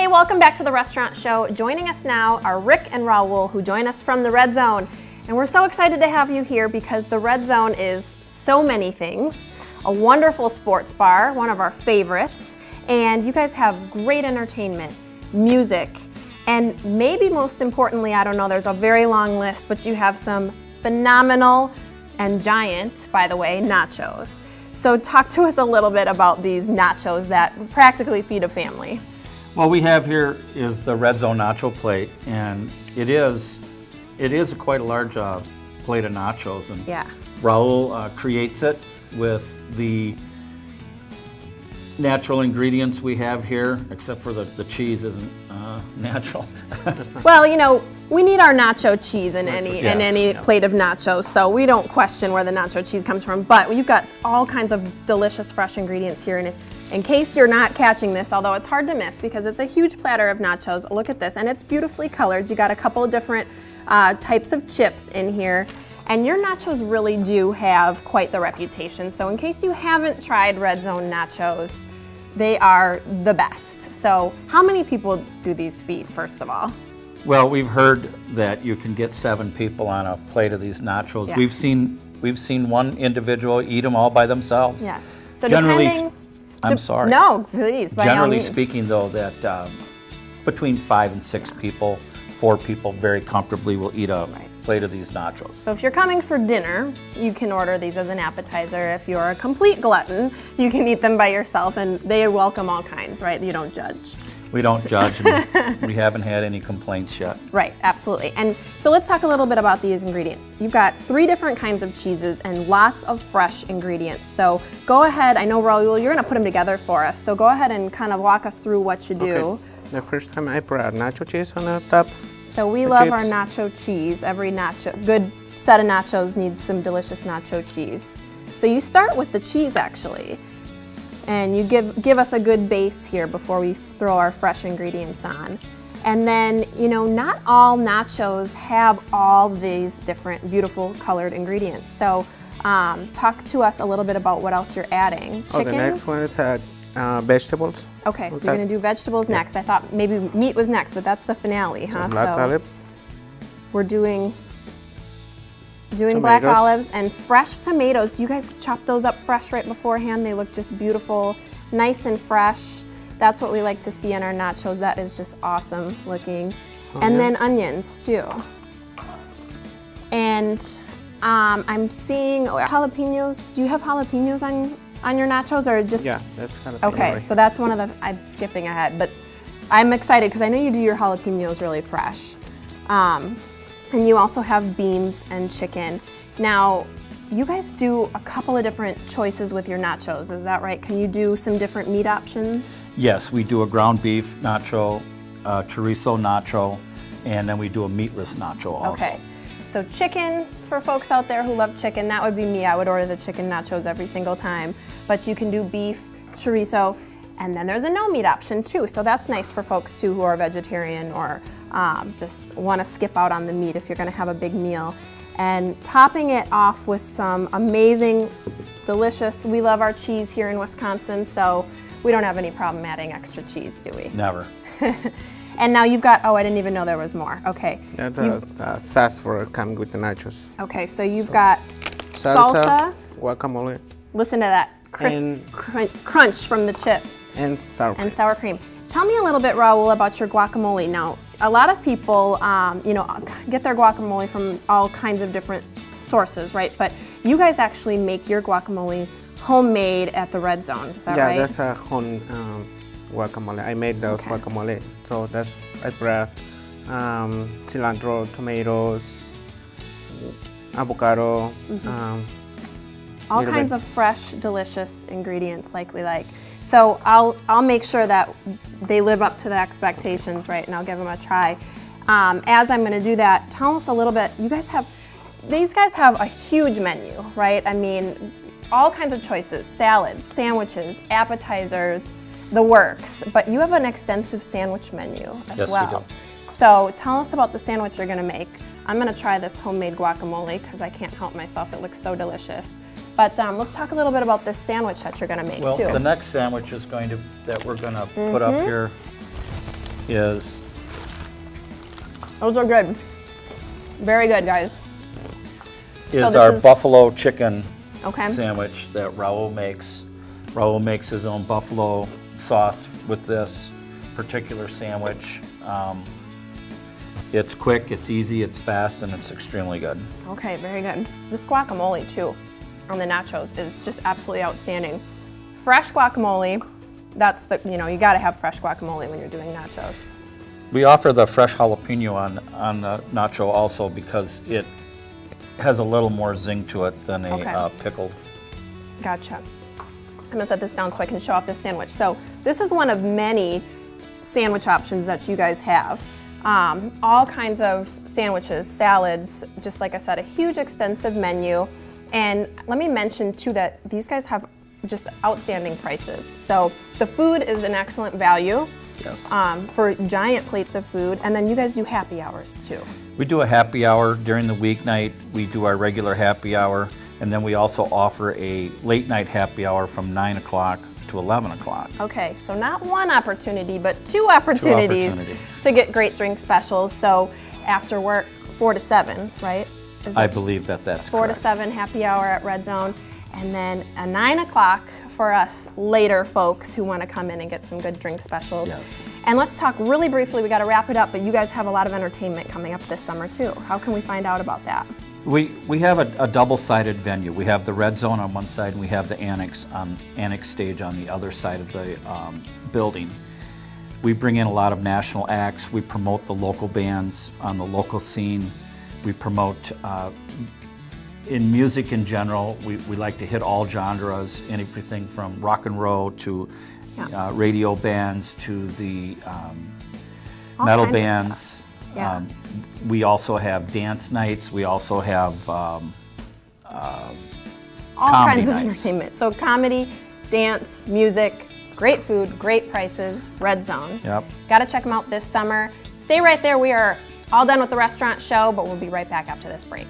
Hey, welcome back to the Restaurant Show. Joining us now are Rick and Raul, who join us from the Red Zone. And we're so excited to have you here because the Red Zone is so many things. A wonderful sports bar, one of our favorites. And you guys have great entertainment, music, and maybe most importantly, I don't know, there's a very long list, but you have some phenomenal and giant, by the way, nachos. So talk to us a little bit about these nachos that practically feed a family. What we have here is the Red Zone Nacho Plate, and it is quite a large plate of nachos. And Yeah. Raul creates it with the natural ingredients we have here, except for the cheese isn't natural. Well, you know, we need our nacho cheese in any plate of nachos, so we don't question where the nacho cheese comes from. But you've got all kinds of delicious, fresh ingredients here, and if in case you're not catching this, although it's hard to miss because it's a huge platter of nachos, look at this, and it's beautifully colored. You got a couple of different types of chips in here, and your nachos really do have quite the reputation. So in case you haven't tried Red Zone nachos, they are the best. So how many people do these feed, first of all? Well, we've heard that you can get 7 people on a plate of these nachos. Yeah. We've seen one individual eat them all by themselves. Yes. So Generally, depending... I'm sorry. No, please, by all Generally means. speaking, though, that between 5 and 6 people, 4 people very comfortably will eat a plate of these nachos. So if you're coming for dinner, you can order these as an appetizer. If you're a complete glutton, you can eat them by yourself, and they welcome all kinds, right? You don't judge. We don't judge, and we haven't had any complaints yet. Right, absolutely. And so let's talk a little bit about these ingredients. You've got 3 different kinds of cheeses and lots of fresh ingredients. So go ahead, I know Raul, you're gonna put them together for us. So go ahead and kind of walk us through what you do. Okay. The first time I put nacho cheese on the top. So we love chips. our nacho cheese. Every good set of nachos needs some delicious nacho cheese. So you start with the cheese actually. And you give us a good base here before we throw our fresh ingredients on. And then, you know, not all nachos have all these different beautiful colored ingredients. So talk to us a little bit about what else you're adding. Chicken? Oh, the next one is vegetables. Okay, so you're gonna do vegetables next. I thought maybe meat was next, but that's the finale, huh? Black olives. We're doing Tomatoes. black olives and fresh tomatoes. You guys chop those up fresh right beforehand. They look just beautiful, nice and fresh. That's what we like to see in our nachos. That is just awesome looking. And then onions too. And I'm seeing jalapenos. Do you have jalapenos on your nachos or just? Yeah, that's kind of Okay, so that's one of the, I'm skipping ahead, but I'm excited because I know you do your jalapenos really fresh. And you also have beans and chicken. Now, you guys do a couple of different choices with your nachos, is that right? Can you do some different meat options? Yes, we do a ground beef nacho, chorizo nacho, and then we do a meatless nacho also. Okay, so chicken, for folks out there who love chicken, that would be me. I would order the chicken nachos every single time. But you can do beef, chorizo, and then there's a no meat option too. So that's nice for folks too who are vegetarian or just want to skip out on the meat if you're going to have a big meal. And topping it off with some amazing, delicious, we love our cheese here in Wisconsin, so we don't have any problem adding extra cheese, do we? Never. And now you've got, oh, I didn't even know there was more. Okay. That's a sauce for coming with the nachos. Okay, so you've got salsa, guacamole, listen to that crisp crunch from the chips, and sour cream. and sour cream. Tell me a little bit, Raul, about your guacamole. Now, a lot of people, you know, get their guacamole from all kinds of different sources, right? But you guys actually make your guacamole homemade at the Red Zone, is that right? Yeah, that's a home guacamole. I made those guacamole. So I brought cilantro, tomatoes, avocado. All kinds of fresh, delicious ingredients like we like. So I'll make sure that they live up to the expectations, right? And I'll give them a try. As I'm going to do that, tell us a little bit. These guys have a huge menu, right? I mean, all kinds of choices: salads, sandwiches, appetizers, the works. But you have an extensive sandwich menu as well. Yes, we do. So tell us about the sandwich you're going to make. I'm going to try this homemade guacamole because I can't help myself. It looks so delicious. But let's talk a little bit about this sandwich that you're going to make Well, too. the next sandwich is that we're going to put up here is Those are good. Very good, guys. is this our is- buffalo chicken Okay. sandwich that Raul makes. Raul makes his own buffalo sauce with this particular sandwich. It's quick, it's easy, it's fast, and it's extremely good. Okay, very good. This guacamole too, on the nachos, is just absolutely outstanding. Fresh guacamole, that's the, you gotta have fresh guacamole when you're doing nachos. We offer the fresh jalapeno on the nacho also because it has a little more zing to it than a Okay. pickled. Gotcha. I'm gonna set this down so I can show off this sandwich. So this is one of many sandwich options that you guys have. All kinds of sandwiches, salads, just like I said, a huge extensive menu. And let me mention too that these guys have just outstanding prices. So the food is an excellent value Yes. for giant plates of food. And then you guys do happy hours too. We do a happy hour during the weeknight. We do our regular happy hour, and then we also offer a late night happy hour from 9 o'clock to 11 o'clock. Okay, so not one opportunity, but two opportunities opportunities. to get great drink specials. So after work, 4 to 7, right? Is I that believe that that's 4 correct. to 7 happy hour at Red Zone, and then a 9 o'clock for us later folks who want to come in and get some good drink specials. Yes. And let's talk really briefly, we got to wrap it up, but you guys have a lot of entertainment coming up this summer too. How can we find out about that? We have a double-sided venue. We have the Red Zone on one side, and we have the Annex stage on the other side of the building. We bring in a lot of national acts. We promote the local bands on the local scene. We promote, in music in general, we like to hit all genres, everything from rock and roll to Yeah. radio bands to the All metal kinds of bands. stuff. Yeah. We also have dance nights. We also have All comedy kinds of nights. entertainment. So comedy, dance, music, great food, great prices, Red Zone. Yep. Got to check them out this summer. Stay right there. We are all done with the restaurant show, but we'll be right back after this break.